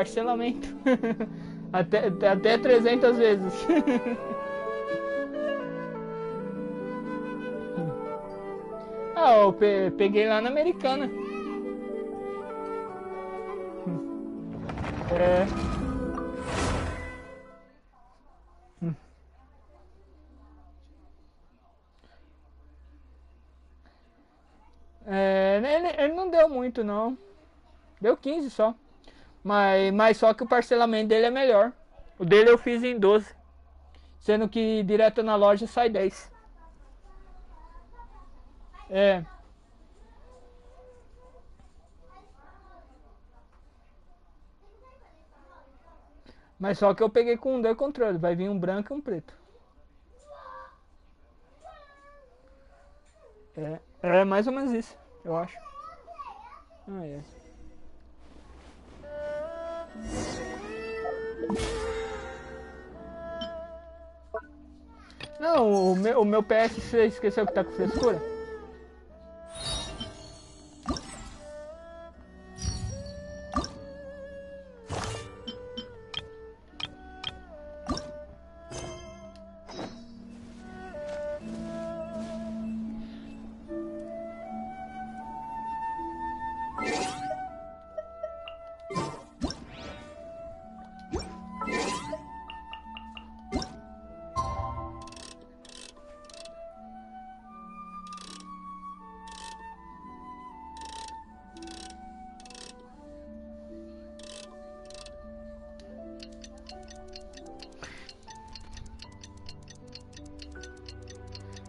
parcelamento. até 300 vezes. Ah, eu peguei lá na Americana. É. Ele não deu muito não. Deu 15 só. Mas só que o parcelamento dele é melhor. O dele eu fiz em 12. Sendo que direto na loja sai 10. É. Mas só que eu peguei com 2 controles. Vai vir um branco e um preto. É mais ou menos isso, eu acho. Ah, é. Não, o meu PS, você esqueceu que tá com frescura?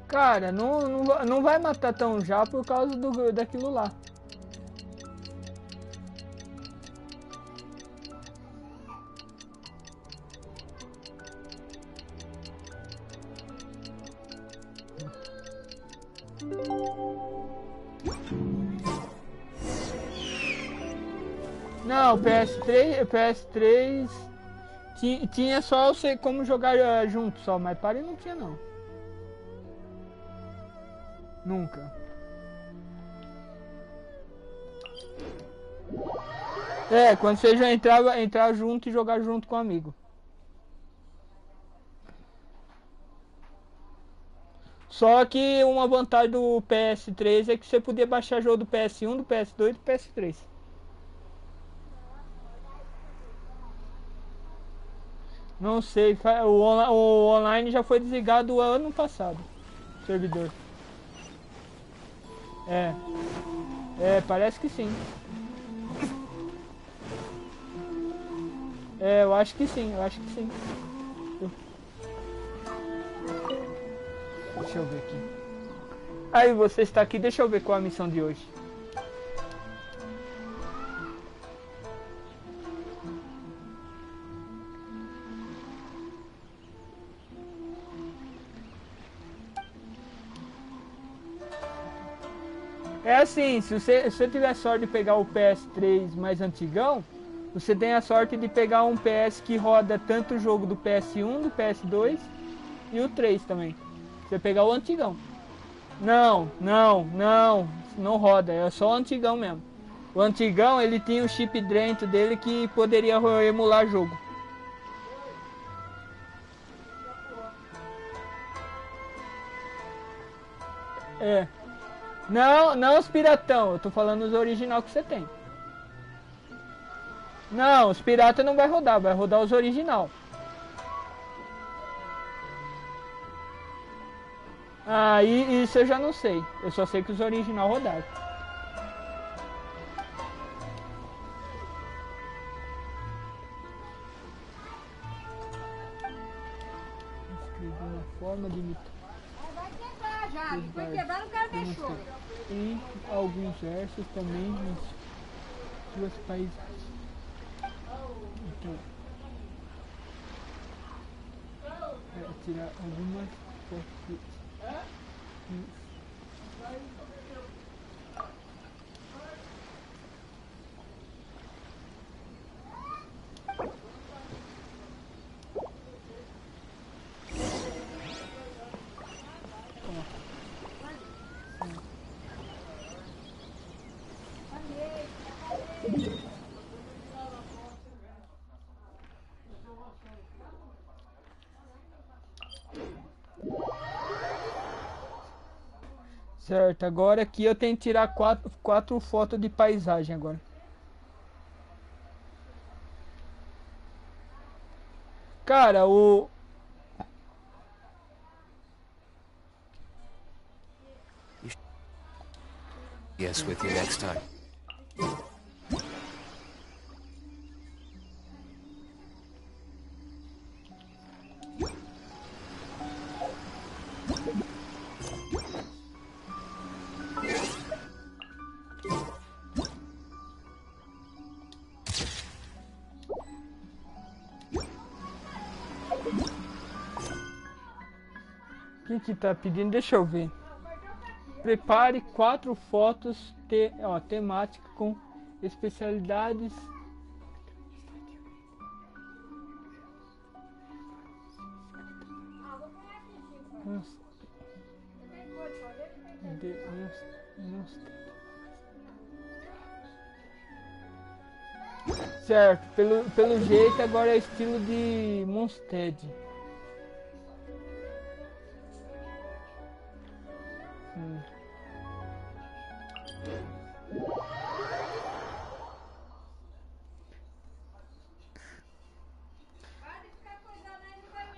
Cara, não vai matar tão já por causa daquilo lá. Não, PS3 tinha só você como jogar junto só, mas party não tinha não. Nunca. Quando você já entrar junto e jogar junto com o amigo. Só que uma vantagem do PS3 é que você podia baixar jogo do PS1, do PS2 e do PS3. Não sei, o online já foi desligado ano passado. Servidor. Parece que sim. Eu acho que sim. Deixa eu ver aqui. Aí você está aqui, deixa eu ver qual é a missão de hoje. É assim, se você tiver sorte de pegar o PS3 mais antigão, você tem a sorte de pegar um PS que roda tanto o jogo do PS1, do PS2 e o 3 também. Você pegar o antigão. Não roda, é só o antigão mesmo. O antigão, ele tinha o chip dentro dele que poderia emular jogo. Não os piratão, eu tô falando os original que você tem. Não, os pirata não vai rodar os original. Isso eu já não sei. Eu só sei que os original rodaram. Escrever uma forma de imitar. Vai quebrar já, vai quebrar, não quero cachorro. E alguns versos também nos duas paisagens. Então, tirar algumas fotos. Certo, agora aqui eu tenho que tirar quatro fotos de paisagem agora. Cara, o... Yes, with you next time. O que tá pedindo? Deixa eu ver. Prepare 4 fotos temáticas com especialidades. Certo, pelo jeito agora é estilo de Monstead.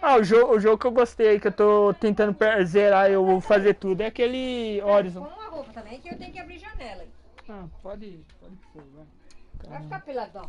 Ah, o jogo que eu gostei, que eu tô tentando zerar, eu vou fazer tudo, é aquele Horizon. Com uma roupa também, que eu tenho que abrir janela. Ah, pode pôr, vai. Vai ficar peladão.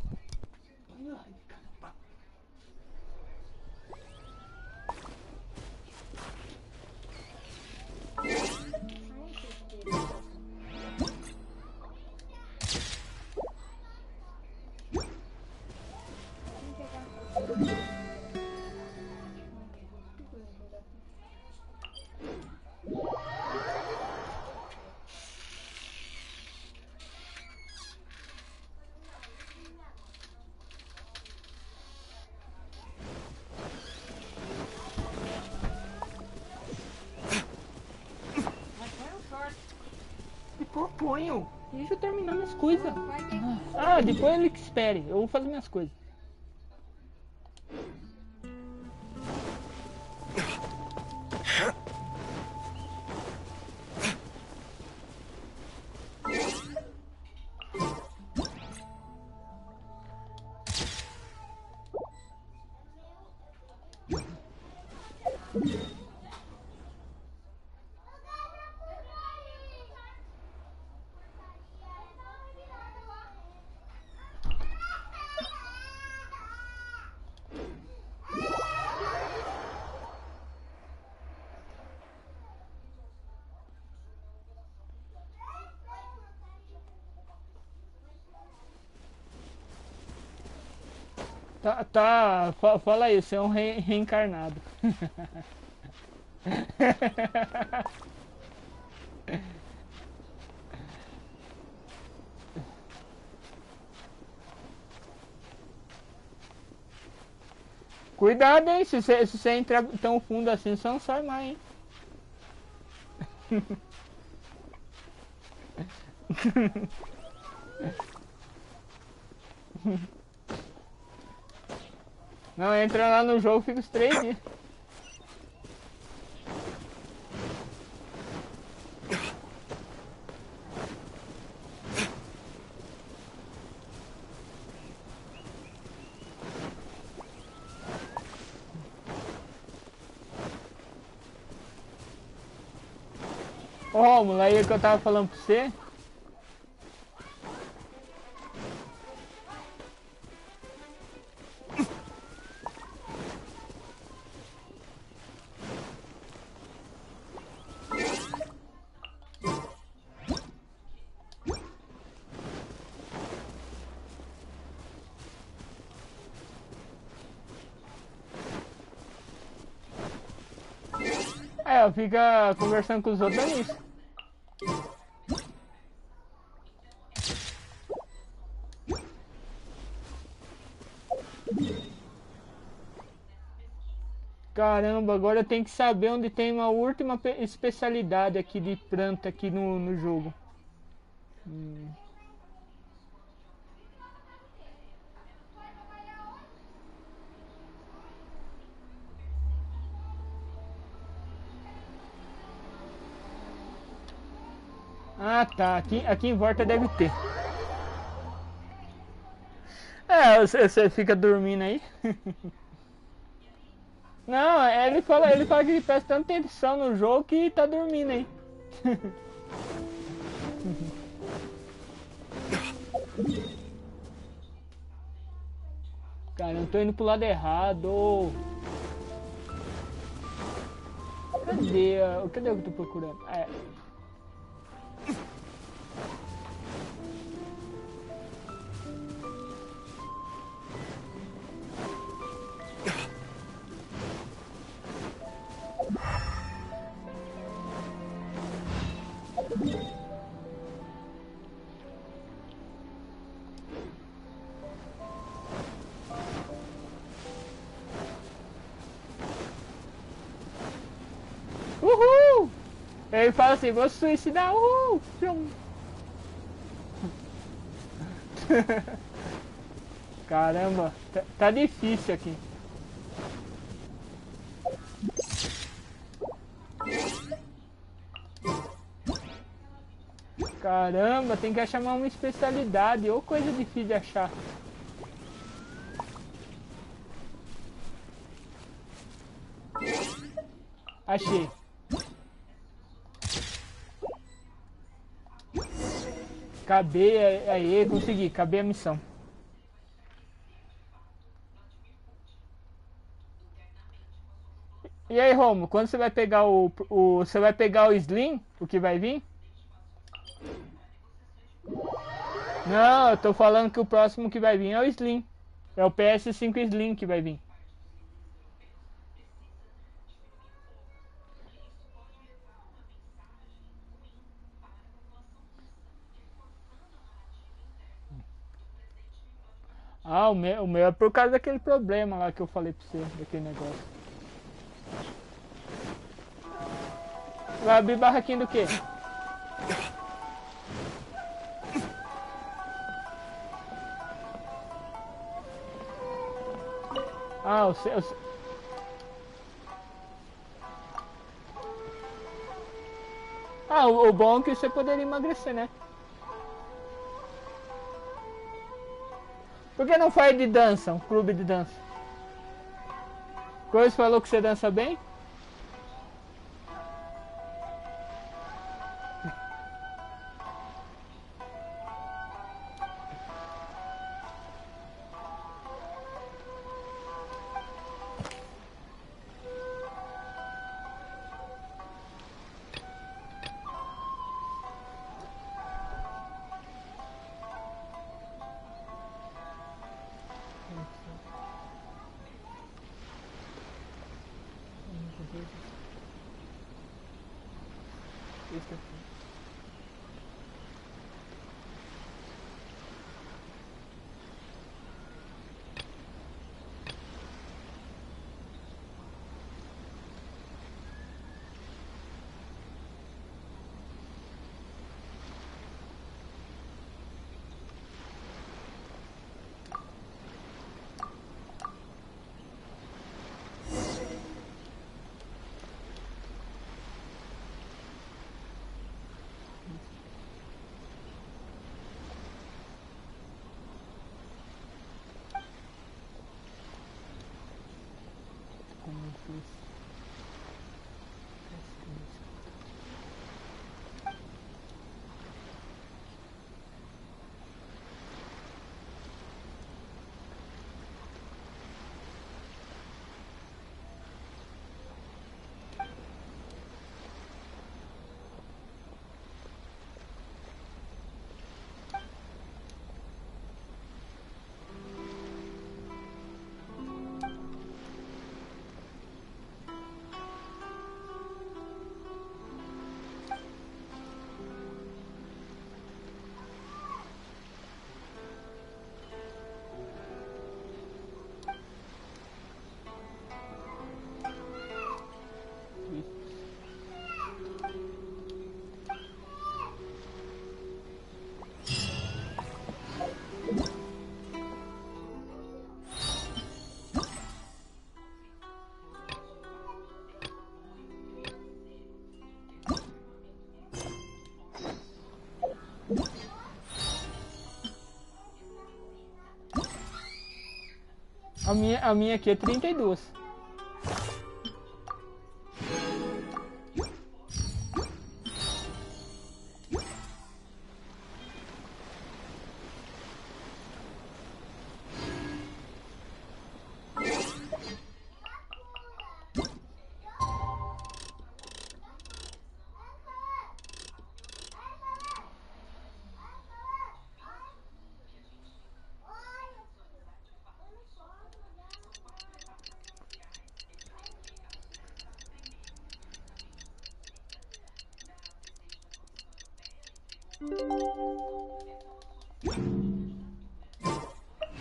Depois eu ponho. Deixa eu terminar minhas coisas. Ah, depois ele que espere. Eu vou fazer minhas coisas. Fala aí, você é um reencarnado. Cuidado, hein, se você entrar tão fundo assim, você não sai mais, hein. Não, entra lá no jogo, fica os 3 dias. Ô Rômulo, aí que eu tava falando pra você. Fica conversando com os outros nisso. Caramba, agora eu tenho que saber onde tem uma última especialidade aqui de planta aqui no jogo. Ah, tá. Aqui em volta deve ter. É, você fica dormindo aí. Não, ele fala que presta tanta atenção no jogo que tá dormindo aí. Cara, eu tô indo pro lado errado. Cadê o que eu tô procurando? É. Uhul! Ele fala assim, vou suicidar, uhul! Caramba, tá difícil aqui. Caramba, tem que achar uma especialidade ou coisa difícil de achar. Achei. Acabei, aí, consegui, acabei a missão. E aí, Romo, quando você vai pegar você vai pegar o Slim, o que vai vir? Não, eu tô falando que o próximo que vai vir é o Slim. É o PS5 Slim que vai vir. Ah, o meu é por causa daquele problema lá que eu falei pra você, daquele negócio. Vai abrir barraquinha do quê? Ah, o bom é que você poderia emagrecer, né? Por que não faz de dança, um clube de dança? Coisa falou que você dança bem? A minha aqui é 32.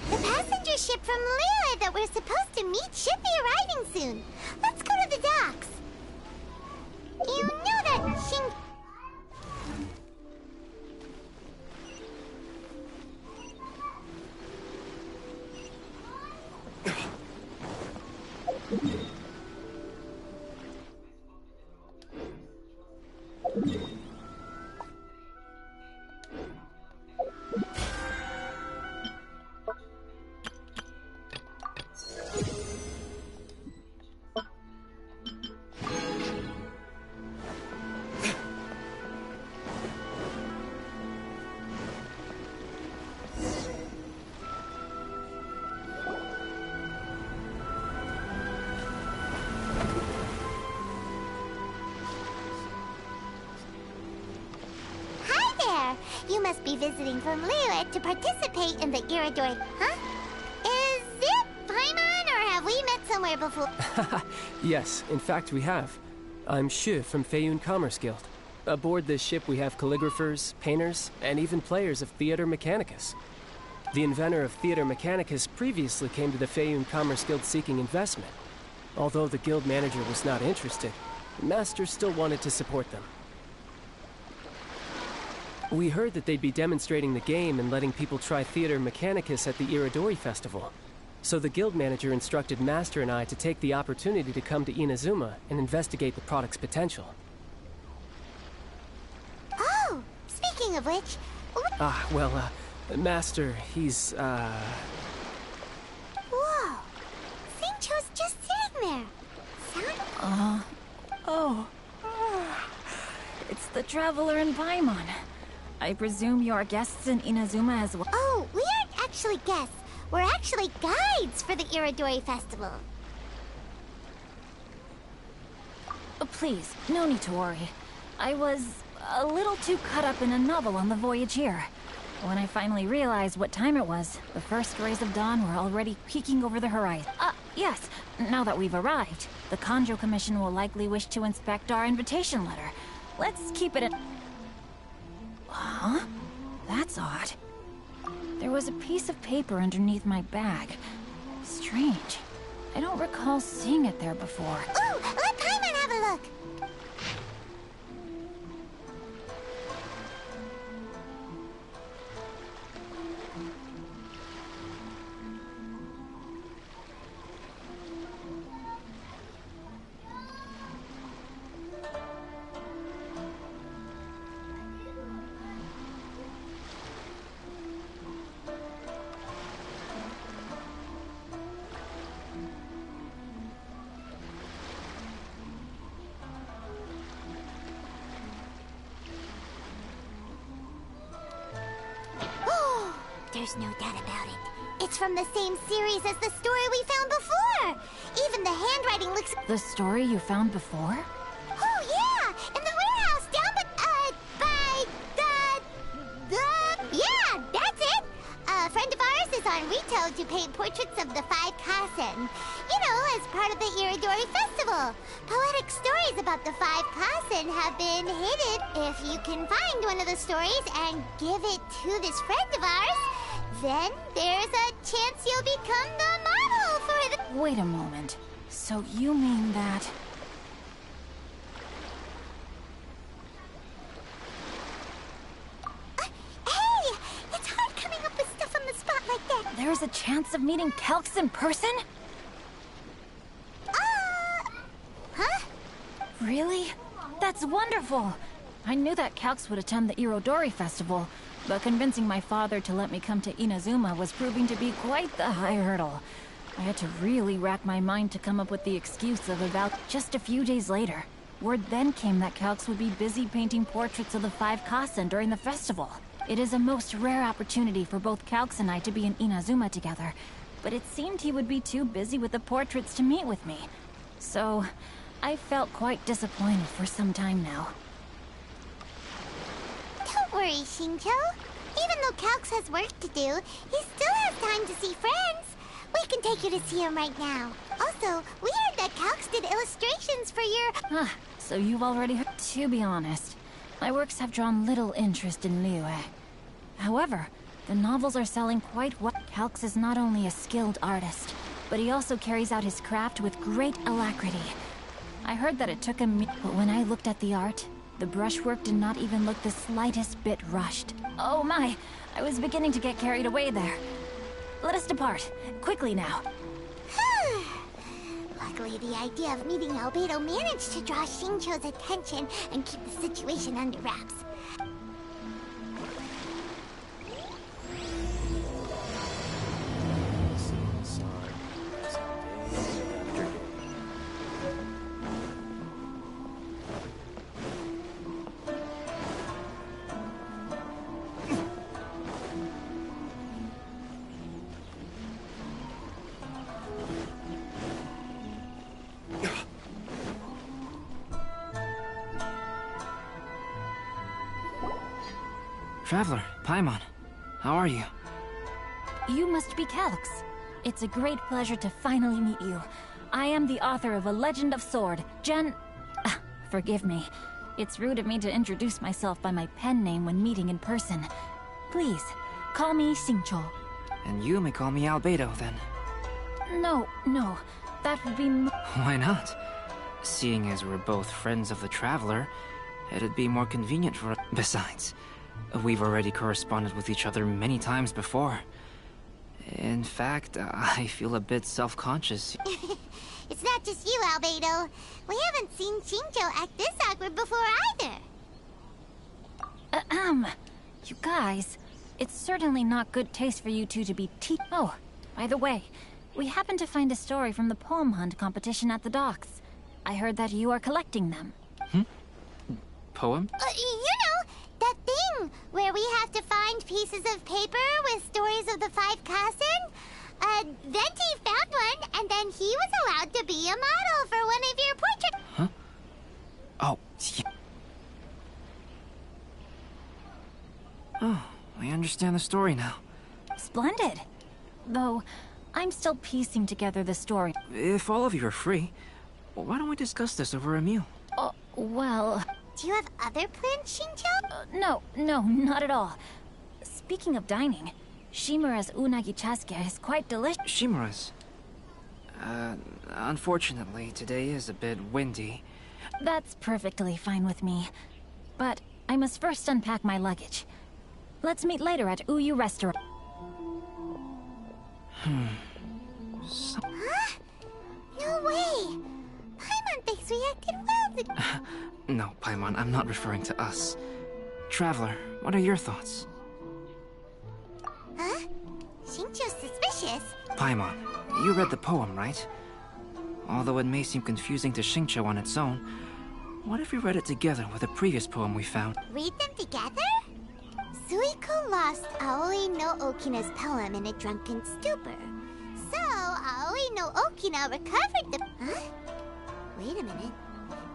The passenger ship from Liyue that we're supposed to meet should be arriving soon. Let's go to the docks. You know that Shin... You must be visiting from Liyue to participate in the Iridori, huh? Is it Paimon, or have we met somewhere before? Yes, in fact we have. I'm Shu from Feiyun Commerce Guild. Aboard this ship we have calligraphers, painters, and even players of Theater Mechanicus. The inventor of Theater Mechanicus previously came to the Feiyun Commerce Guild seeking investment. Although the guild manager was not interested, the master still wanted to support them. We heard that they'd be demonstrating the game and letting people try Theater Mechanicus at the Iridori Festival. So the guild manager instructed Master and I to take the opportunity to come to Inazuma and investigate the product's potential. Oh, speaking of which... Master, he's, Whoa! Singcho's just sitting there. It's the Traveler in Paimon. I presume you are guests in Inazuma as well? Oh, we aren't actually guests. We're actually guides for the Iridori Festival. Please, no need to worry. I was a little too caught up in a novel on the voyage here. When I finally realized what time it was, the first rays of dawn were already peeking over the horizon. Yes, now that we've arrived, the Kanjo Commission will likely wish to inspect our invitation letter. Let's keep it at... Huh? That's odd. There was a piece of paper underneath my bag. Strange. I don't recall seeing it there before. Ooh, let Paimon have a look. There's no doubt about it. It's from the same series as the story we found before. Even the handwriting looks... The story you found before? Oh, yeah! In the warehouse down by Yeah, that's it! A friend of ours is on Rito to paint portraits of the 5 Kasen. You know, as part of the Iridori Festival. Poetic stories about the 5 Kasen have been hidden. If you can find one of the stories and give it to this friend of ours, then there's a chance you'll become the model for the... Wait a moment. So you mean that... Hey! It's hard coming up with stuff on the spot like that. There's a chance of meeting Calx in person? Huh? Really? That's wonderful! I knew that Calx would attend the Irodori Festival, but convincing my father to let me come to Inazuma was proving to be quite the high hurdle. I had to really rack my mind to come up with the excuse of about just a few days later. Word then came that Calx would be busy painting portraits of the 5 Kasen during the festival. It is a most rare opportunity for both Calx and I to be in Inazuma together, but it seemed he would be too busy with the portraits to meet with me. So, I felt quite disappointed for some time now. Don't worry, Shinjo. Even though Calx has work to do, he still has time to see friends. We can take you to see him right now. Also, we heard that Calx did illustrations for your... Ah, so you've already heard. To be honest, my works have drawn little interest in Liyue. However, the novels are selling quite well. Calx is not only a skilled artist, but he also carries out his craft with great alacrity. I heard that it took him... But when I looked at the art, the brushwork did not even look the slightest bit rushed. Oh my, I was beginning to get carried away there. Let us depart. Quickly now. Luckily, the idea of meeting Albedo managed to draw Shincho's attention and keep the situation under wraps. Traveler, Paimon, how are you? You must be Calx. It's a great pleasure to finally meet you. I am the author of A Legend of Sword, forgive me. It's rude of me to introduce myself by my pen name when meeting in person. Please, call me Xingqiu. And you may call me Albedo, then. No, that would be Why not? Seeing as we're both friends of the Traveler, it'd be more convenient for... Besides, we've already corresponded with each other many times before. In fact, I feel a bit self-conscious. It's not just you, Albedo. We haven't seen Shinjo act this awkward before either. You guys, it's certainly not good taste for you two to be Oh, by the way, we happened to find a story from the poem hunt competition at the docks. I heard that you are collecting them. Poem? You know, that thing where we have to find pieces of paper with stories of the 5 Kasen. Venti found one, and then he was allowed to be a model for one of your portraits. Huh? Oh, yeah. Oh, I understand the story now. Splendid. Though, I'm still piecing together the story. If all of you are free, why don't we discuss this over a meal? Well... Do you have other plans, Shinjo? No, not at all. Speaking of dining, Shimura's unagi chasuke is quite delicious. Shimura's? Unfortunately, today is a bit windy. That's perfectly fine with me. But I must first unpack my luggage. Let's meet later at Uyu Restaurant. Huh? No way! Paimon thinks we acted well. No, Paimon, I'm not referring to us. Traveler, what are your thoughts? Huh? Shinjo's suspicious. Paimon, you read the poem, right? Although it may seem confusing to Xingqiu on its own, what if we read it together with a previous poem we found? Read them together? Suiko lost Aoi no Okina's poem in a drunken stupor. So, Aoi no Okina recovered the... Huh? Wait a minute.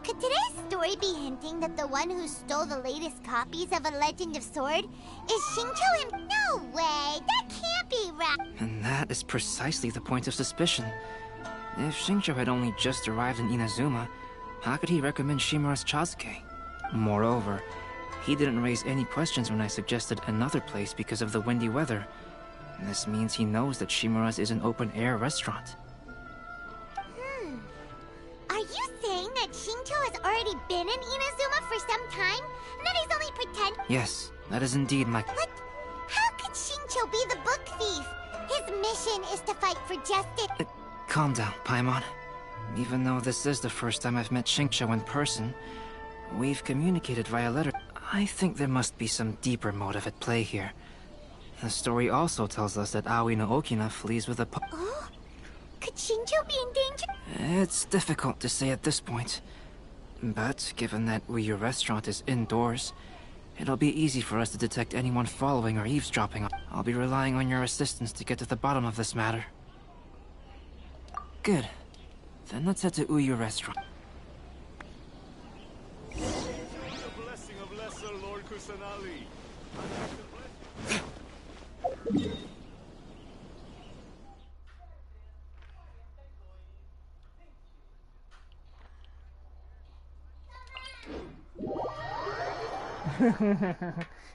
Could today's story be hinting that the one who stole the latest copies of A Legend of Sword is Shinjo him? No way! That can't be right! And that is precisely the point of suspicion. If Xingqiu had only just arrived in Inazuma, how could he recommend Shimura's Chasuke? Moreover, he didn't raise any questions when I suggested another place because of the windy weather. This means he knows that Shimura's is an open-air restaurant. Are you saying that Shinjo has already been in Inazuma for some time? And that he's only pretend? Yes, that is indeed my... But how could Shinjo be the book thief? His mission is to fight for justice. Calm down, Paimon. Even though this is the first time I've met Xingqiu in person, we've communicated via letter. I think there must be some deeper motive at play here. The story also tells us that Aoi no Okina flees with a Oh? Could Shinjo be in danger? It's difficult to say at this point. But given that Uyu restaurant is indoors, it'll be easy for us to detect anyone following or eavesdropping. I'll be relying on your assistance to get to the bottom of this matter. Good. Then let's head to Uyu restaurant. The blessing of Lesser Lord Kusanali.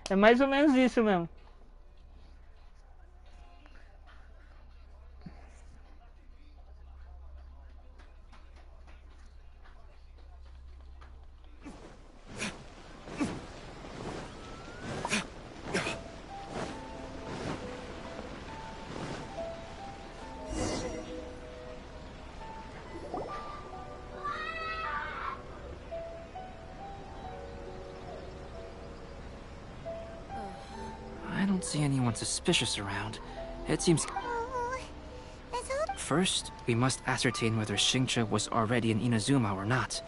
É mais ou menos isso mesmo. I don't see anyone suspicious around. It seems... Oh, let's hope. First, we must ascertain whether Xingqiu was already in Inazuma or not.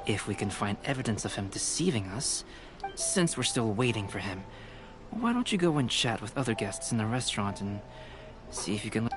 If we can find evidence of him deceiving us, since we're still waiting for him, why don't you go and chat with other guests in the restaurant and see if you can...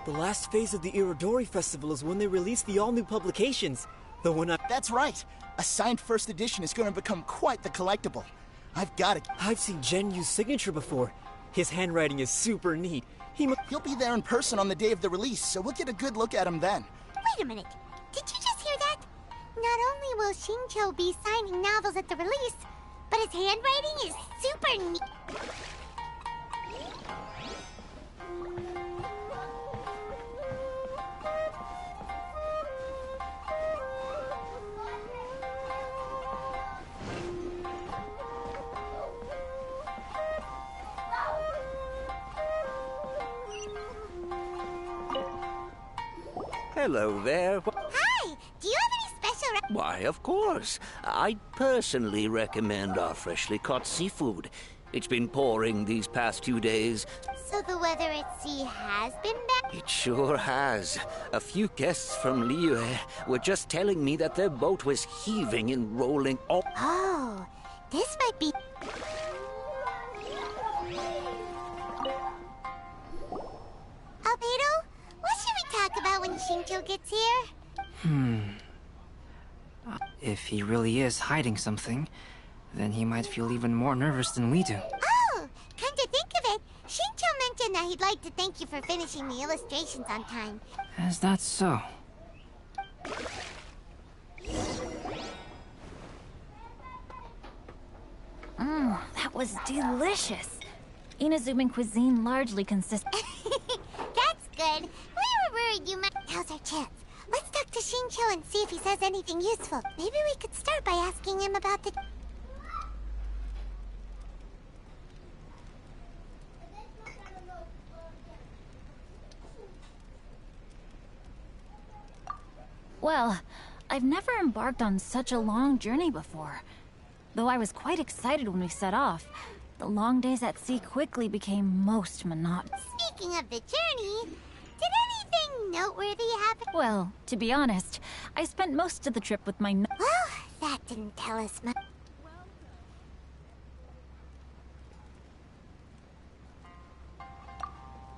The last phase of the Irodori Festival is when they release the all-new publications. The one That's right. A signed first edition is going to become quite the collectible. I've seen Genyu's signature before. His handwriting is super neat. He'll be there in person on the day of the release, so we'll get a good look at him then. Wait a minute. Did you just hear that? Not only will Shinjo be signing novels at the release, but his handwriting is super neat. Hello there. Hi! Do you have any special... Why, of course. I personally recommend our freshly caught seafood. It's been pouring these past 2 days. So the weather at sea has been bad? It sure has. A few guests from Liyue were just telling me that their boat was heaving and rolling all... Oh, this might be... Albedo, what should we talk about when Shinjo gets here? If he really is hiding something, then he might feel even more nervous than we do. Oh, come to think of it, Shinjo mentioned that he'd like to thank you for finishing the illustrations on time. Is that so? That was delicious. Inazuman cuisine largely consists... That's good. We were worried you might... Now's our chance. Let's talk to Shinjo and see if he says anything useful. Maybe we could start by asking him about the... Well, I've never embarked on such a long journey before. Though I was quite excited when we set off, the long days at sea quickly became most monotonous. Speaking of the journey, did anything noteworthy happen? Well, to be honest, I spent most of the trip with my... Well, that didn't tell us much.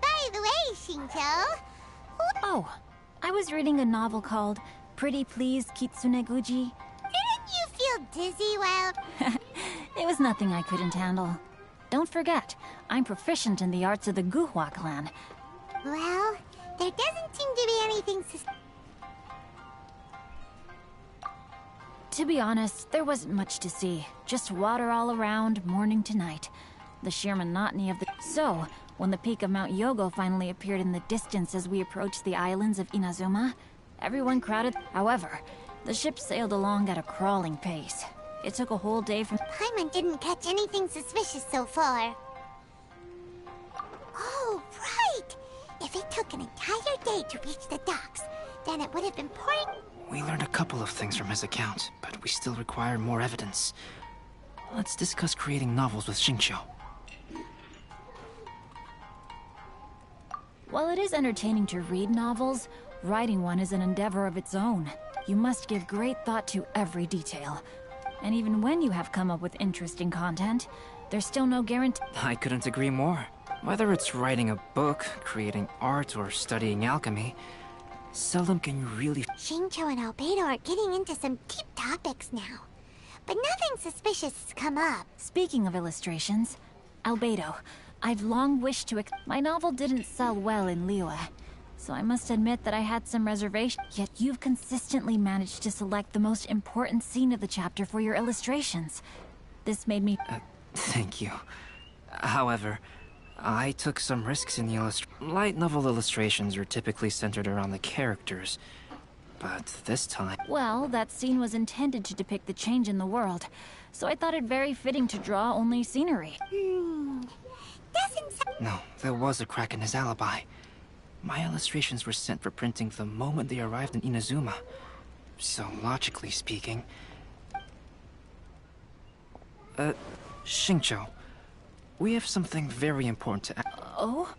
By the way, Shinjo... Oh, I was reading a novel called Pretty Please Kitsuneguji. Didn't you feel dizzy while... It was nothing I couldn't handle. Don't forget, I'm proficient in the arts of the Guhua clan. Well, there doesn't seem to be anything To be honest, there wasn't much to see. Just water all around, morning to night. The sheer monotony of the... So, When the peak of Mount Yogo finally appeared in the distance as we approached the islands of Inazuma, everyone crowded. However, the ship sailed along at a crawling pace. It took a whole day from— Paimon didn't catch anything suspicious so far. Oh, right! If it took an entire day to reach the docks, then it would have been pouring— We learned a couple of things from his account, but we still require more evidence. Let's discuss creating novels with Xingqiu. While it is entertaining to read novels, writing one is an endeavor of its own. You must give great thought to every detail. And even when you have come up with interesting content, there's still no guarantee— I couldn't agree more. Whether it's writing a book, creating art, or studying alchemy, seldom can you really— Xingqiu and Albedo are getting into some deep topics now. But nothing suspicious has come up. Speaking of illustrations, Albedo, I've long wished to— My novel didn't sell well in Liyue, so I must admit that I had some reservations. Yet you've consistently managed to select the most important scene of the chapter for your illustrations. This made me— Thank you. However, I took some risks in the light novel illustrations are typically centered around the characters. But this time— Well, that scene was intended to depict the change in the world, so I thought it very fitting to draw only scenery. No, there was a crack in his alibi. My illustrations were sent for printing the moment they arrived in Inazuma. So, logically speaking— Xingqiu, we have something very important to— Oh?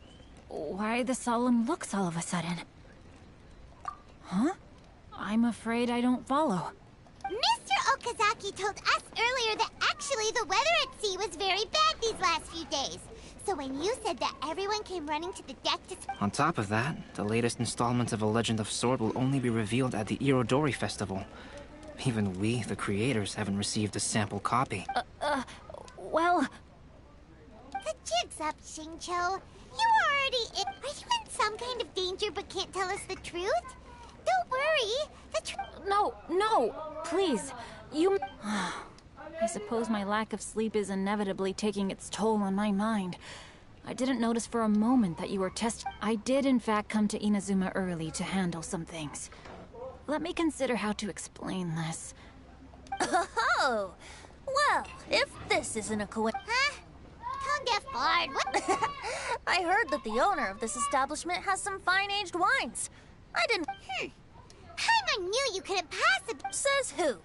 Why the solemn looks all of a sudden? Huh? I'm afraid I don't follow. Mr. Okazaki told us earlier that actually the weather at sea was very bad these last few days. So when you said that everyone came running to the deck to— On top of that, the latest installment of A Legend of Sword will only be revealed at the Irodori Festival. Even we, the creators, haven't received a sample copy. Well— The jig's up, Xingqiu. You were already in— Are you in some kind of danger but can't tell us the truth? Don't worry. No, please. You— I suppose my lack of sleep is inevitably taking its toll on my mind. I didn't notice for a moment that you were I did in fact come to Inazuma early to handle some things. Let me consider how to explain this. Oh! Well, if this isn't a coincidence— Huh? Tone-deaf bard, what? I heard that the owner of this establishment has some fine-aged wines. I didn't— Paimon knew you couldn't possibly— Says who?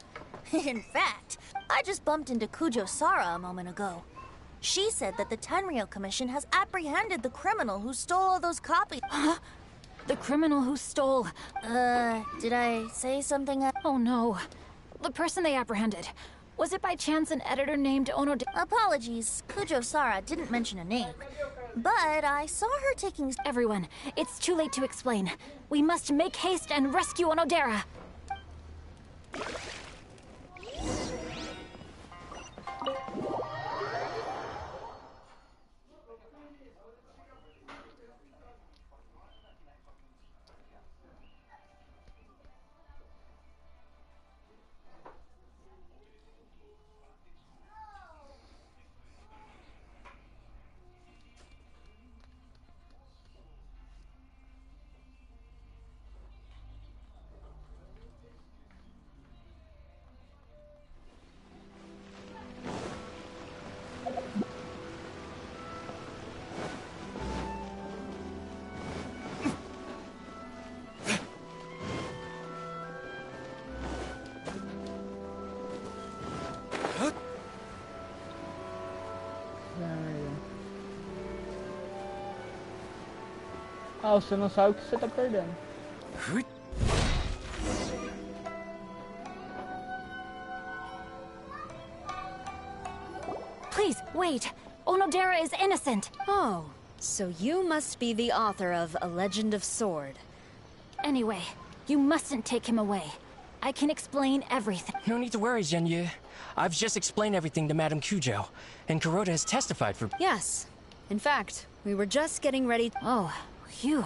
In fact, I just bumped into Kujo Sara a moment ago. She said that the Tenryou Commission has apprehended the criminal who stole all those copies. Huh? The criminal who stole— did I say something? Oh no. The person they apprehended. Was it by chance an editor named Apologies. Kujo Sara didn't mention a name. But I saw her taking— Everyone, it's too late to explain. We must make haste and rescue Onodera. Ah, você não sabe o que você tá perdendo. Please, wait. Onodera is innocent. Oh, so you must be the author of A Legend of Sword. Anyway, you mustn't take him away. I can explain everything. No need to worry, Zhenyu. I've just explained everything to Madame Kujo, and Kuroda has testified for— Yes. In fact, we were just getting ready— Oh, phew.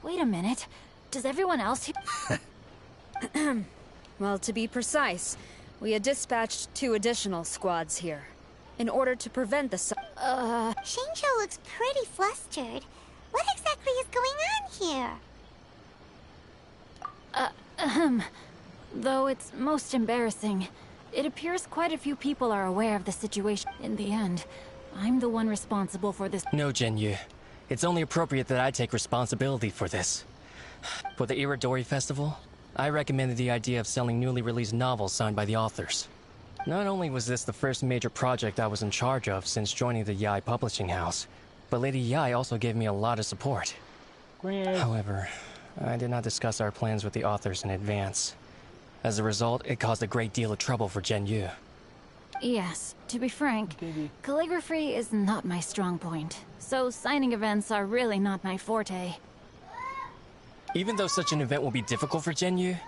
Wait a minute. Does everyone else— Well, to be precise, we had dispatched 2 additional squads here, in order to prevent the— Shincho looks pretty flustered. What exactly is going on here? Though it's most embarrassing, it appears quite a few people are aware of the situation. In the end, I'm the one responsible for this. No, Jinyu. It's only appropriate that I take responsibility for this. For the Iridori Festival, I recommended the idea of selling newly released novels signed by the authors. Not only was this the first major project I was in charge of since joining the Yae publishing house, but Lady Yae also gave me a lot of support. However, I did not discuss our plans with the authors in advance. As a result, it caused a great deal of trouble for Jinyu. Yes, to be frank, calligraphy is not my strong point, so signing events are really not my forte. Even though such an event will be difficult for Jinyu,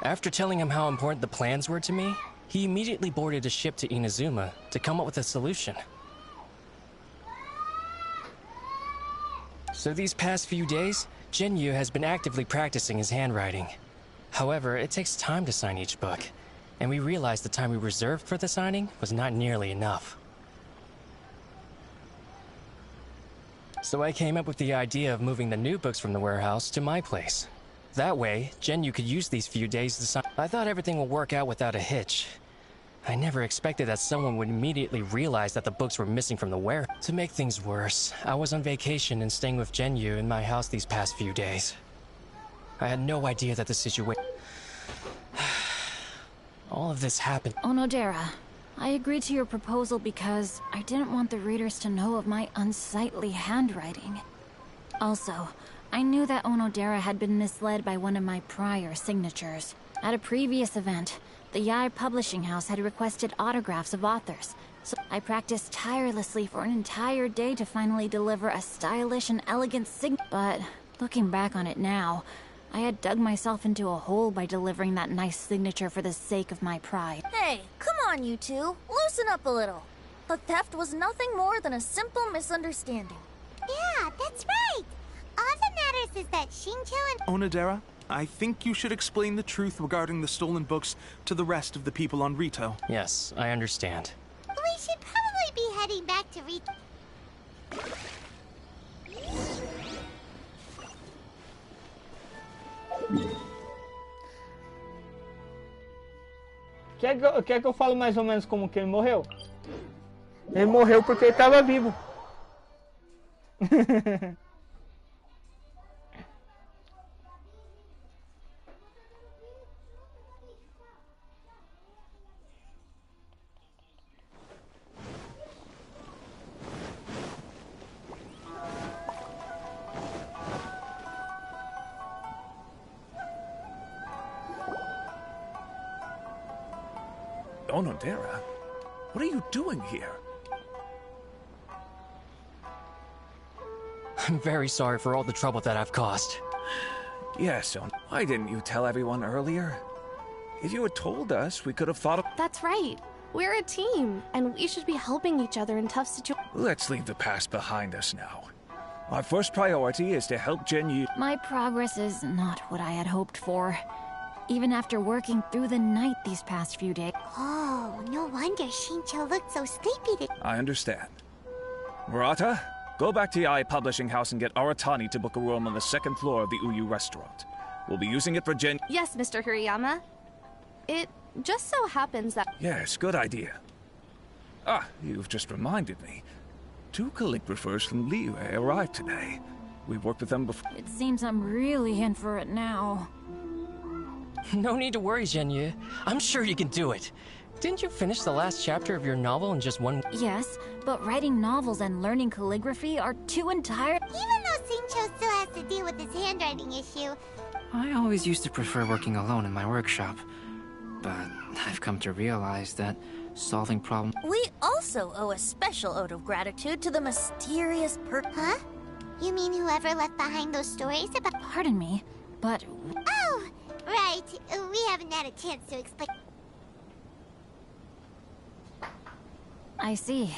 after telling him how important the plans were to me, he immediately boarded a ship to Inazuma to come up with a solution. So these past few days, Jinyu has been actively practicing his handwriting. However, it takes time to sign each book, and we realized the time we reserved for the signing was not nearly enough. So I came up with the idea of moving the new books from the warehouse to my place. That way, Jinyu could use these few days to sign. I thought everything would work out without a hitch. I never expected that someone would immediately realize that the books were missing from the warehouse. To make things worse, I was on vacation and staying with Jinyu in my house these past few days. I had no idea that the situation... All of this happened. Onodera, I agreed to your proposal because I didn't want the readers to know of my unsightly handwriting. Also, I knew that Onodera had been misled by one of my prior signatures. At a previous event, the Yae publishing house had requested autographs of authors, so I practiced tirelessly for an entire day to finally deliver a stylish and elegant But looking back on it now, I had dug myself into a hole by delivering that nice signature for the sake of my pride. Hey, come on, you two. Loosen up a little. The theft was nothing more than a simple misunderstanding. Yeah, that's right. All that matters is that Shincho and... Onodera, I think you should explain the truth regarding the stolen books to the rest of the people on Rito. Yes, I understand. We should probably be heading back to Rito. Quer que eu fale mais ou menos como que ele morreu? Ele morreu porque ele estava vivo. Onodera, what are you doing here? I'm very sorry for all the trouble that I've caused. Yes, why didn't you tell everyone earlier? If you had told us, we could have thought of... That's right. We're a team, and we should be helping each other in tough situations. Let's leave the past behind us now. Our first priority is to help Jinyu. My progress is not what I had hoped for. Even after working through the night these past few days. Oh, no wonder Shincho looked so sleepy. I understand. Murata, go back to Yae Publishing House and get Aratani to book a room on the second floor of the Uyu restaurant. We'll be using it for Yes, Mr. Hirayama. It just so happens that... Yes, good idea. Ah, you've just reminded me. 2 calligraphers from Liyue arrived today. We worked with them before. It seems I'm really in for it now. No need to worry, Jinyu. I'm sure you can do it. Didn't you finish the last chapter of your novel in just one... Yes, but writing novels and learning calligraphy are 2 entire... Even though Shincho still has to deal with his handwriting issue... I always used to prefer working alone in my workshop. But I've come to realize that solving problems... We also owe a special ode of gratitude to the mysterious Huh? You mean whoever left behind those stories about... Pardon me, but... Oh! Right, we haven't had a chance to explain. I see.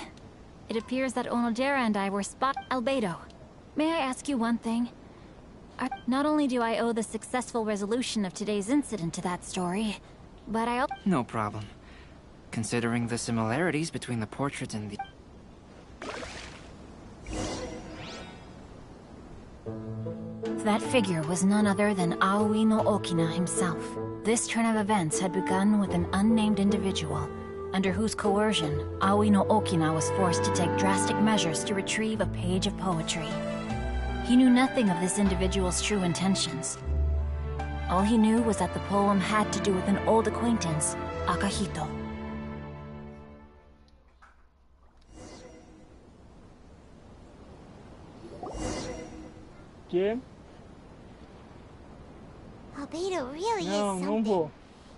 It appears that Onodera and I were Albedo. May I ask you one thing? Not only do I owe the successful resolution of today's incident to that story, but I... No problem. Considering the similarities between the portraits and the... That figure was none other than Aoi no Okina himself. This turn of events had begun with an unnamed individual, under whose coercion, Aoi no Okina was forced to take drastic measures to retrieve a page of poetry. He knew nothing of this individual's true intentions. All he knew was that the poem had to do with an old acquaintance, Akahito. Que? Albedo really is Não, something. não vou.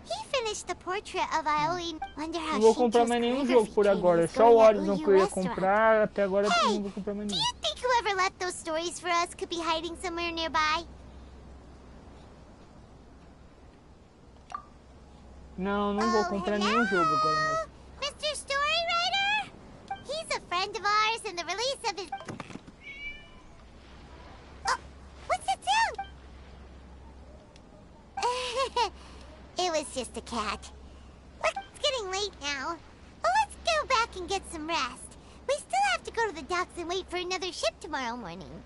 He finished the portrait of Aoi. Wonder how Não vou comprar mais nenhum jogo por agora. Só o Horizon que eu ia comprar. Até agora eu não vou comprar mais nenhum. Think whoever left those stories for us could be hiding somewhere nearby? Não, não vou comprar nenhum jogo agora mais. Mr. Storywriter? He's a friend of ours and the release of his... Oh, what's that sound? It was just a cat. Look, it's getting late now. Well, let's go back and get some rest. We still have to go to the docks and wait for another ship tomorrow morning.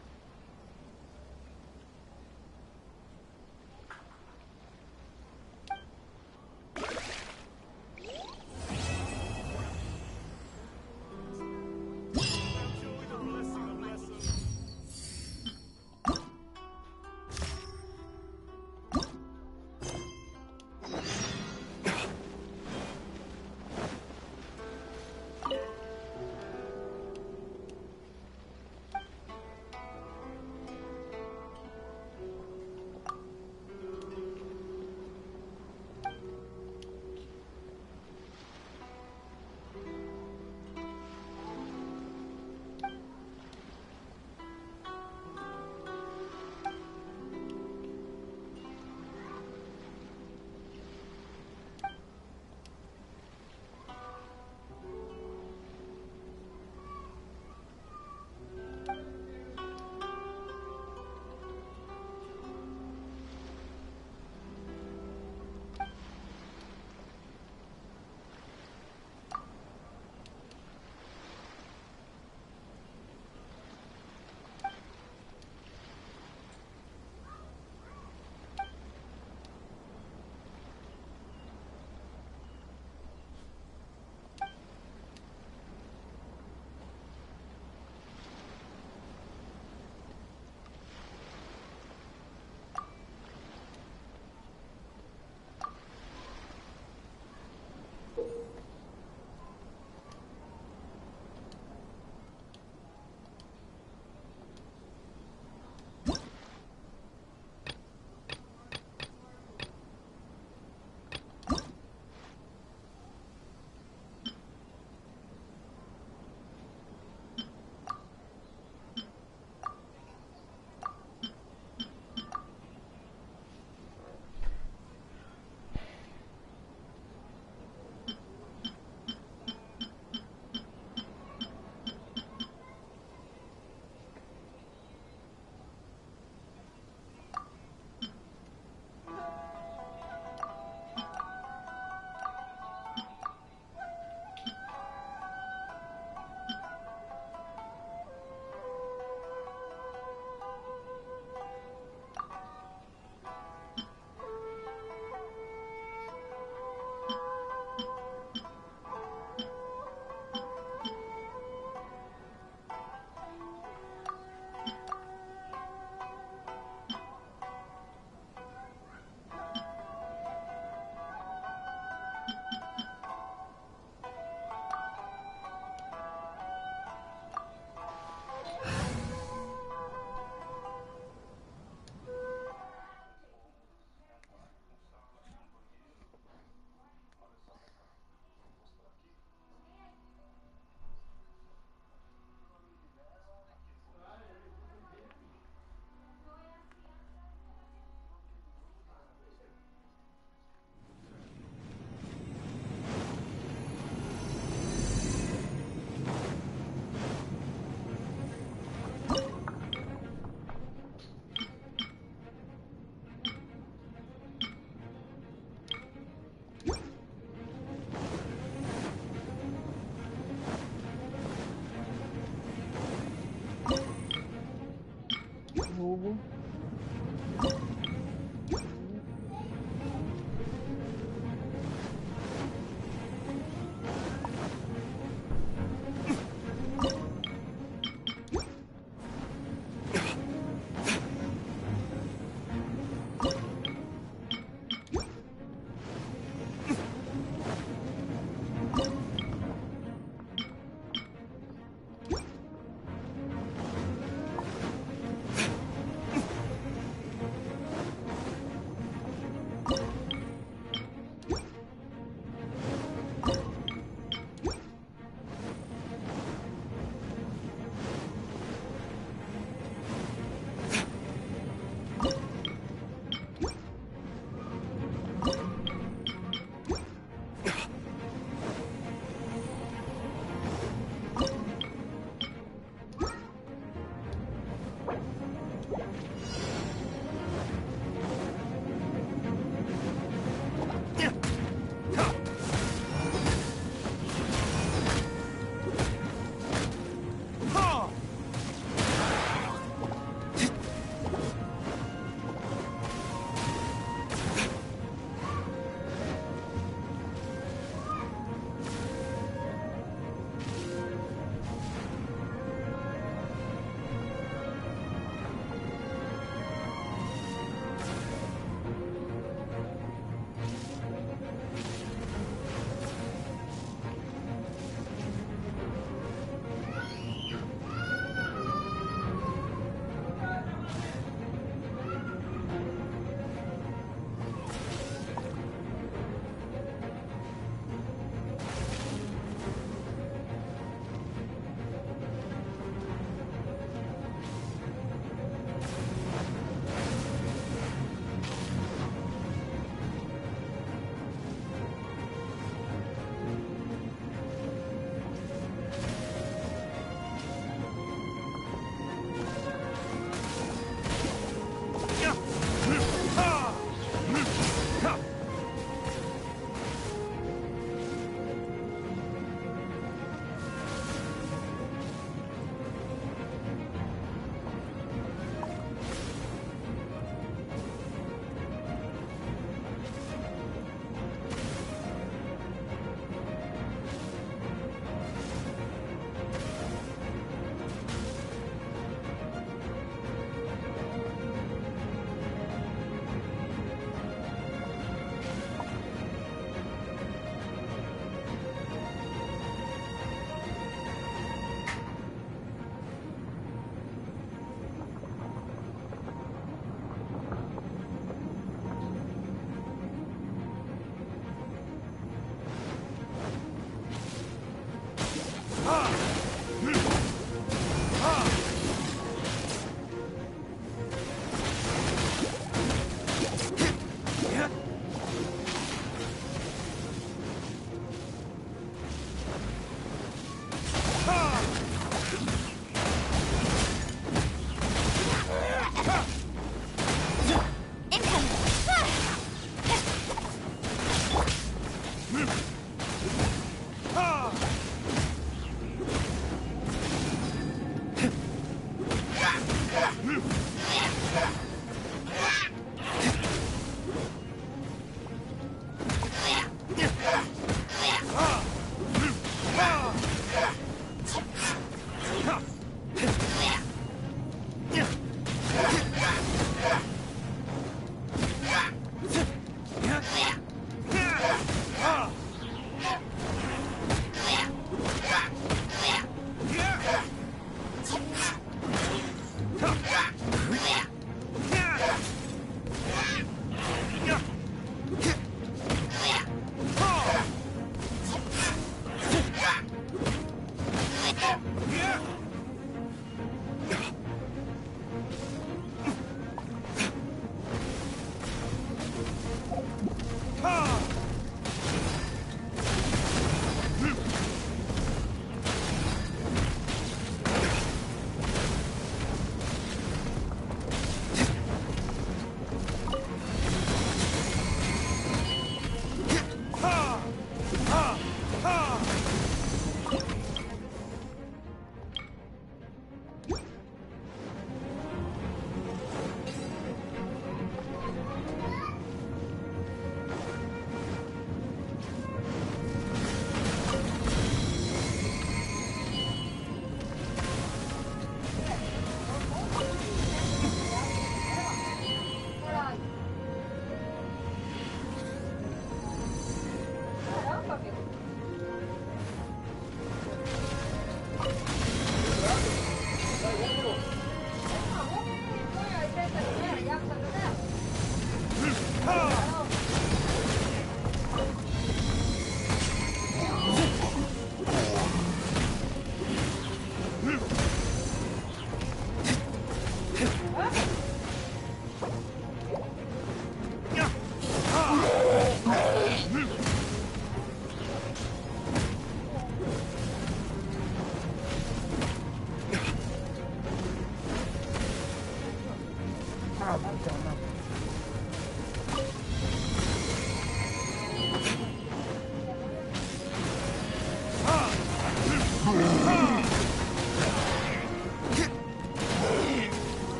Jogo.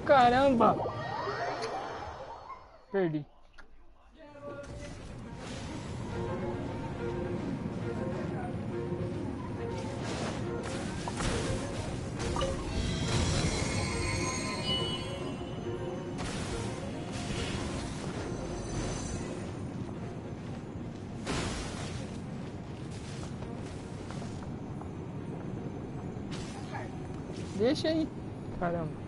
Caramba! Perdi. Deixa aí. Caramba.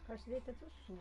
A parte dele tá tudo sujo.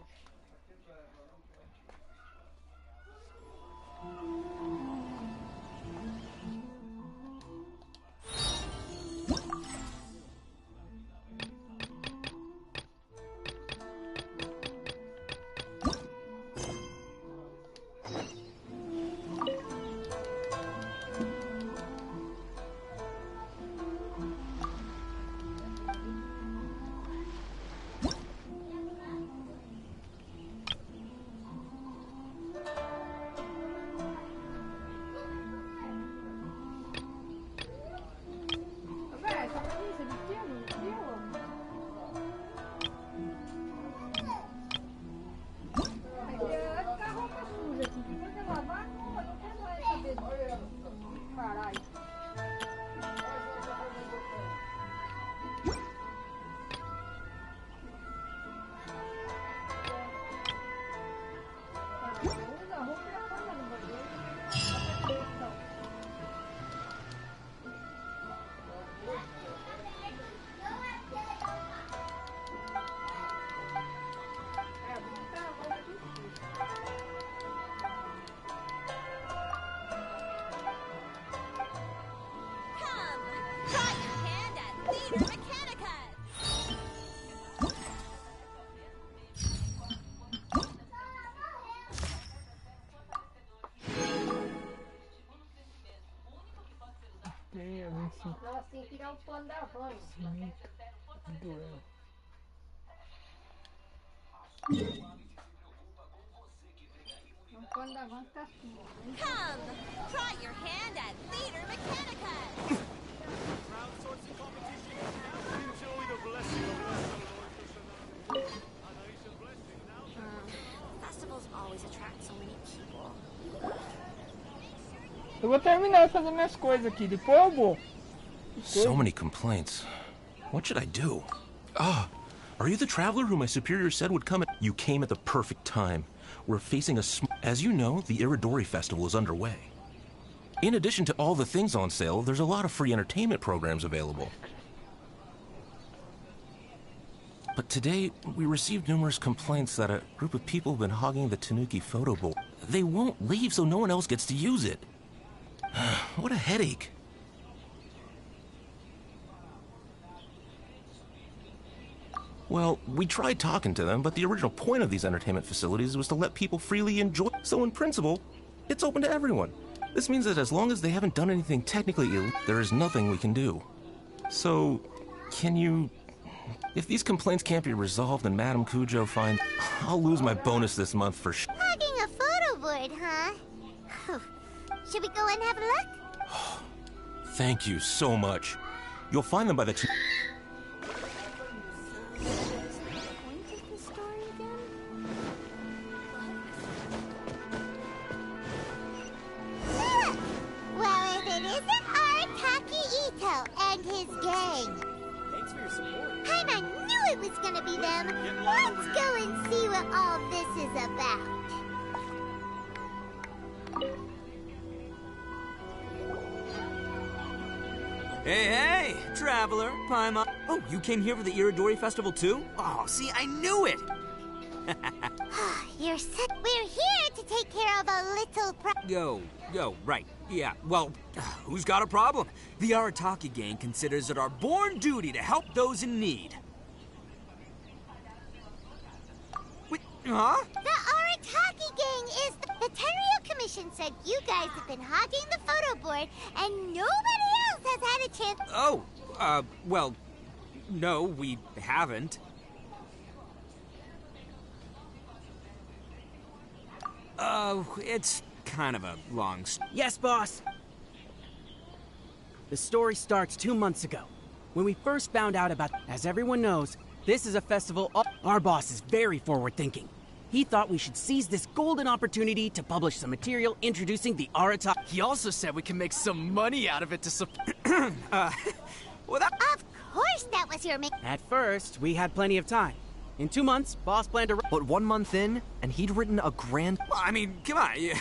Nós temos que tirar o pano da van. Duel. O pano da van tá sujo. Come, try your hand at Theater Mechanica. Crowdsourcing competition is now. Enjoy the blessing of Lord Festivals always attract so many people. Eu vou terminar de fazer minhas coisas aqui, depois eu vou. So many complaints. What should I do? Ah, are you the traveler who my superior said would come? You came at the perfect time. We're facing a As you know, the Iridori Festival is underway. In addition to all the things on sale, there's a lot of free entertainment programs available. But today, we received numerous complaints that a group of people have been hogging the Tanuki photo board. They won't leave so no one else gets to use it. What a headache. Well, we tried talking to them, but the original point of these entertainment facilities was to let people freely enjoy. So in principle, it's open to everyone. This means that as long as they haven't done anything technically illegal, there is nothing we can do. So, can you... If these complaints can't be resolved and Madame Cujo finds... I'll lose my bonus this month for sure. Hogging a photo board, huh? Should we go and have a look? Thank you so much. You'll find them by the... Well, if it isn't Arataki Ito and his gang. Thanks for your support. I knew it was gonna be them. Let's go and see what all this is about. Hey, hey, traveler, Paimon. Oh, you came here for the Iridori Festival too? Oh, see, I knew it! We're here to take care of a little Yo, right. Yeah, well, who's got a problem? The Arataki gang considers it our born duty to help those in need. Wait, huh? The Arataki gang is the Tenryou Commission said you guys have been hogging the photo board and nobody else has had a chance. Oh, well, no, we haven't. It's kind of a long story. Yes, boss. The story starts 2 months ago, when we first found out about... As everyone knows, this is a festival... Our boss is very forward-thinking. He thought we should seize this golden opportunity to publish some material introducing the Arataki... He also said we can make some money out of it to support... Well, of course that was your... At first, we had plenty of time. In 2 months, boss planned to... But 1 month in, and he'd written a grand... Well, I mean, come on, you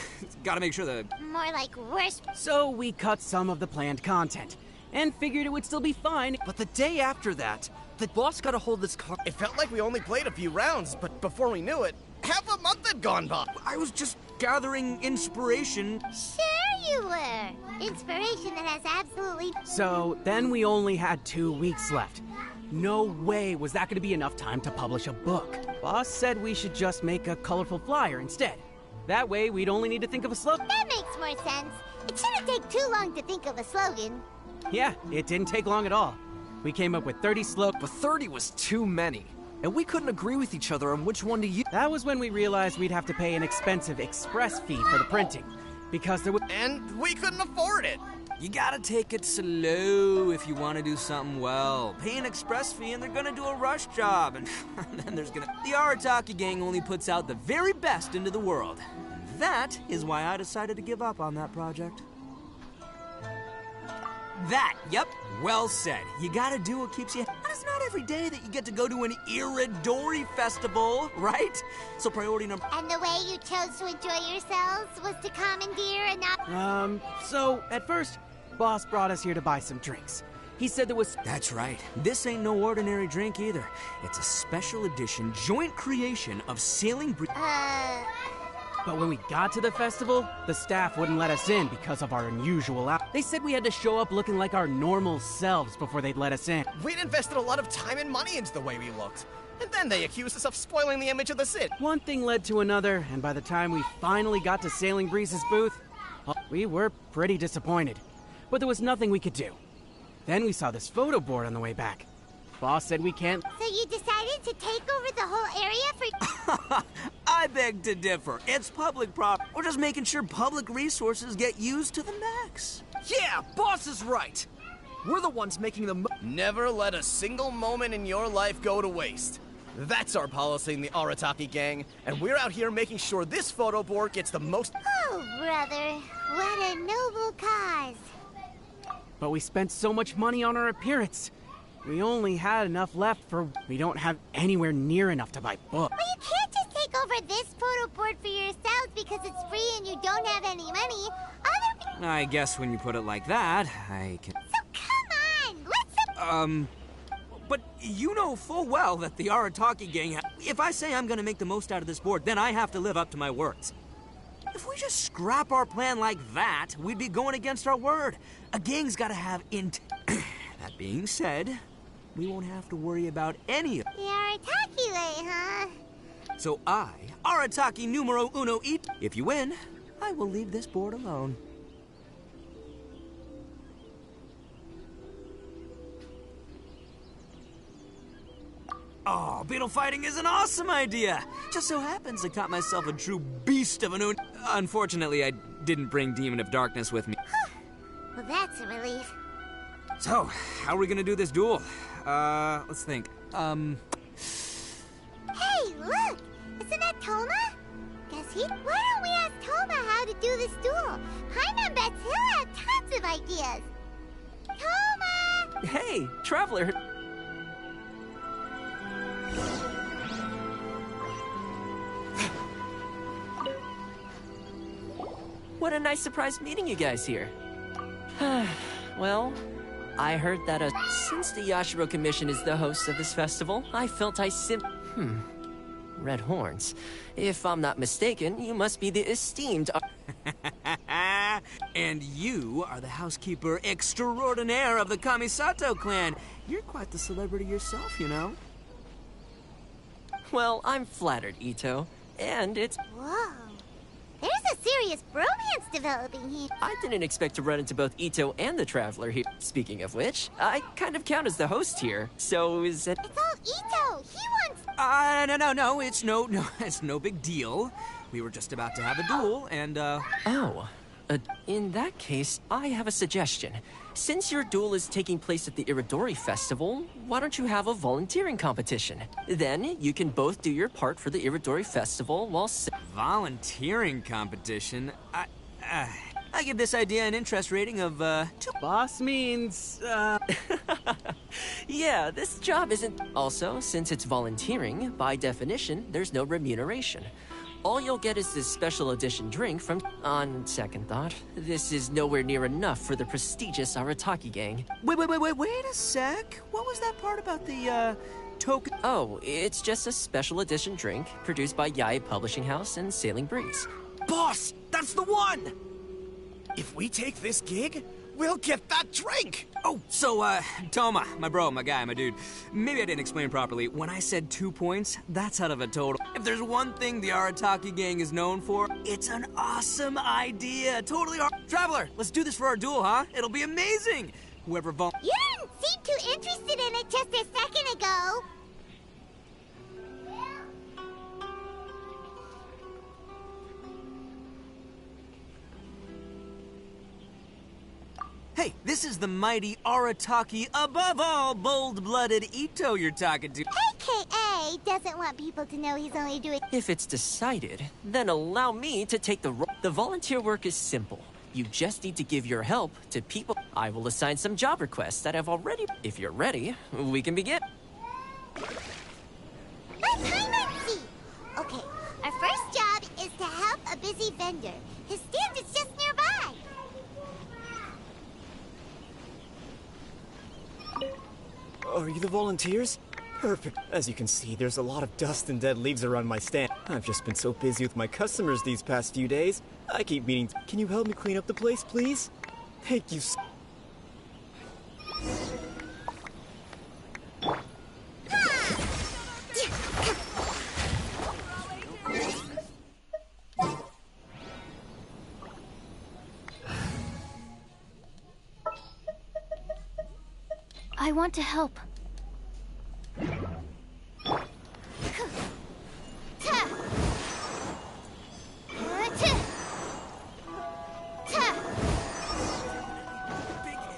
gotta make sure the... More like worse. So we cut some of the planned content, and figured it would still be fine. But the day after that, the boss got a hold of this car... It felt like we only played a few rounds, but before we knew it, half a month had gone by. I was just gathering inspiration. Sure you were. Inspiration that has absolutely... So then we only had 2 weeks left. No way was that going to be enough time to publish a book. Boss said we should just make a colorful flyer instead. That way, we'd only need to think of a slogan. That makes more sense. It shouldn't take too long to think of a slogan. Yeah, it didn't take long at all. We came up with 30 slogans. But 30 was too many. And we couldn't agree with each other on which one to use. That was when we realized we'd have to pay an expensive express fee for the printing. Because there was... And we couldn't afford it. You gotta take it slow if you want to do something well. Pay an express fee and they're gonna do a rush job. And then there's gonna... The Arataki gang only puts out the very best into the world. And that is why I decided to give up on that project. Yep, well said. You gotta do what keeps you... It's not every day that you get to go to an Iridori festival, right? So priority number... And the way you chose to enjoy yourselves was to commandeer and not... So, at first, boss brought us here to buy some drinks. He said there was... That's right. This ain't no ordinary drink either. It's a special edition joint creation of sailing... But when we got to the festival, the staff wouldn't let us in because of our unusual out. They said we had to show up looking like our normal selves before they'd let us in. We'd invested a lot of time and money into the way we looked. And then they accused us of spoiling the image of the city. One thing led to another, and by the time we finally got to Sailing Breeze's booth, we were pretty disappointed. But there was nothing we could do. Then we saw this photo board on the way back. Boss said we can't... So you decided to take over the whole area for... I beg to differ. It's public property. We're just making sure public resources get used to the max. Yeah, boss is right. We're the ones making the... Never let a single moment in your life go to waste. That's our policy in the Arataki gang, and we're out here making sure this photo board gets the most... Oh, brother. What a noble cause. But we spent so much money on our appearance. We only had enough left for... We don't have anywhere near enough to buy books. Well, you can't just take over this photo board for yourselves because it's free and you don't have any money. I guess when you put it like that, I can... So come on, let's... But you know full well that the Arataki gang... If I say I'm gonna make the most out of this board, then I have to live up to my words. If we just scrap our plan like that, we'd be going against our word. A gang's gotta have That being said, we won't have to worry about any of... The Arataki way, huh? So I, Arataki numero uno eat. If you win, I will leave this board alone. Oh, beetle fighting is an awesome idea! Just so happens I caught myself a true beast of an un... Unfortunately, I didn't bring Demon of Darkness with me. Well, that's a relief. So, how are we gonna do this duel? Let's think. Hey, look! Isn't that Toma? Guess he... Why don't we ask Toma how to do this duel? Paimon bets he'll have tons of ideas. Toma! Hey, Traveler! What a nice surprise meeting you guys here. Well, I heard that since the Yashiro Commission is the host of this festival, I felt Red horns. If I'm not mistaken, you must be the esteemed... And you are the housekeeper extraordinaire of the Kamisato clan. You're quite the celebrity yourself, you know. Well, I'm flattered, Ito. And it's... Whoa. There's a serious bromance developing here. I didn't expect to run into both Ito and the Traveler here. Speaking of which, I kind of count as the host here. So is it... It's all Ito. He wants... No. It's no big deal. We were just about to have a duel, and, Oh. In that case, I have a suggestion. Since your duel is taking place at the Iridori Festival, why don't you have a volunteering competition? Then you can both do your part for the Iridori Festival while... Volunteering competition? I give this idea an interest rating of, 2. Boss means, Yeah, this job isn't... Also, since it's volunteering, by definition, there's no remuneration. All you'll get is this special edition drink from... On second thought, this is nowhere near enough for the prestigious Arataki gang. Wait a sec. What was that part about the, token? Oh, it's just a special edition drink produced by Yae Publishing House and Sailing Breeze. Boss, that's the one! If we take this gig, we'll get that drink! Oh, so, Toma, my bro, my guy, my dude. Maybe I didn't explain properly. When I said 2 points, that's out of a total. If there's one thing the Arataki gang is known for, it's an awesome idea. Totally. Traveler, let's do this for our duel, huh? It'll be amazing. Whoever You didn't seem too interested in it just a second ago. Hey, this is the mighty Arataki, above all bold-blooded Ito you're talking to. AKA doesn't want people to know he's only doing... If it's decided, then allow me to take the role. The volunteer work is simple. You just need to give your help to people. I will assign some job requests that have already... If you're ready, we can begin. Let Paimon see. Okay, our first job is to help a busy vendor. His stand is just nearby. Are you the volunteers? Perfect. As you can see, there's a lot of dust and dead leaves around my stand. I've just been so busy with my customers these past few days. I keep meaning... Can you help me clean up the place, please? Thank you so... I want to help.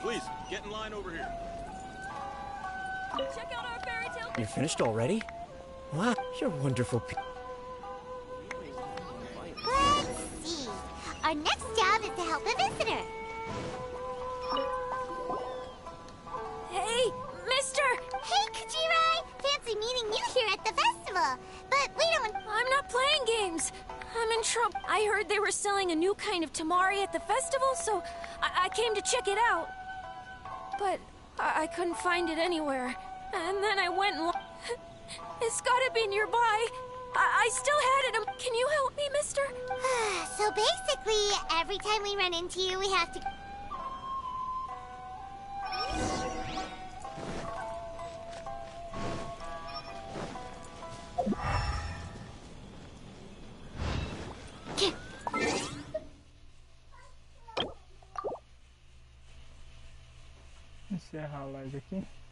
Please, get in line over here. Check out our fairy tale. You're finished already? Wow, you're wonderful Let's see. Our next job is to help a visitor. Hey, mister! Hey, Kujirai! Fancy meeting you here at the festival. But we don't... I'm not playing games. I'm in trouble. I heard they were selling a new kind of tamari at the festival, so I came to check it out. But I couldn't find it anywhere. And then I went and... It's gotta be nearby. I still had it. Can you help me, mister? So basically, every time we run into you, we have to... encerrar a live aqui.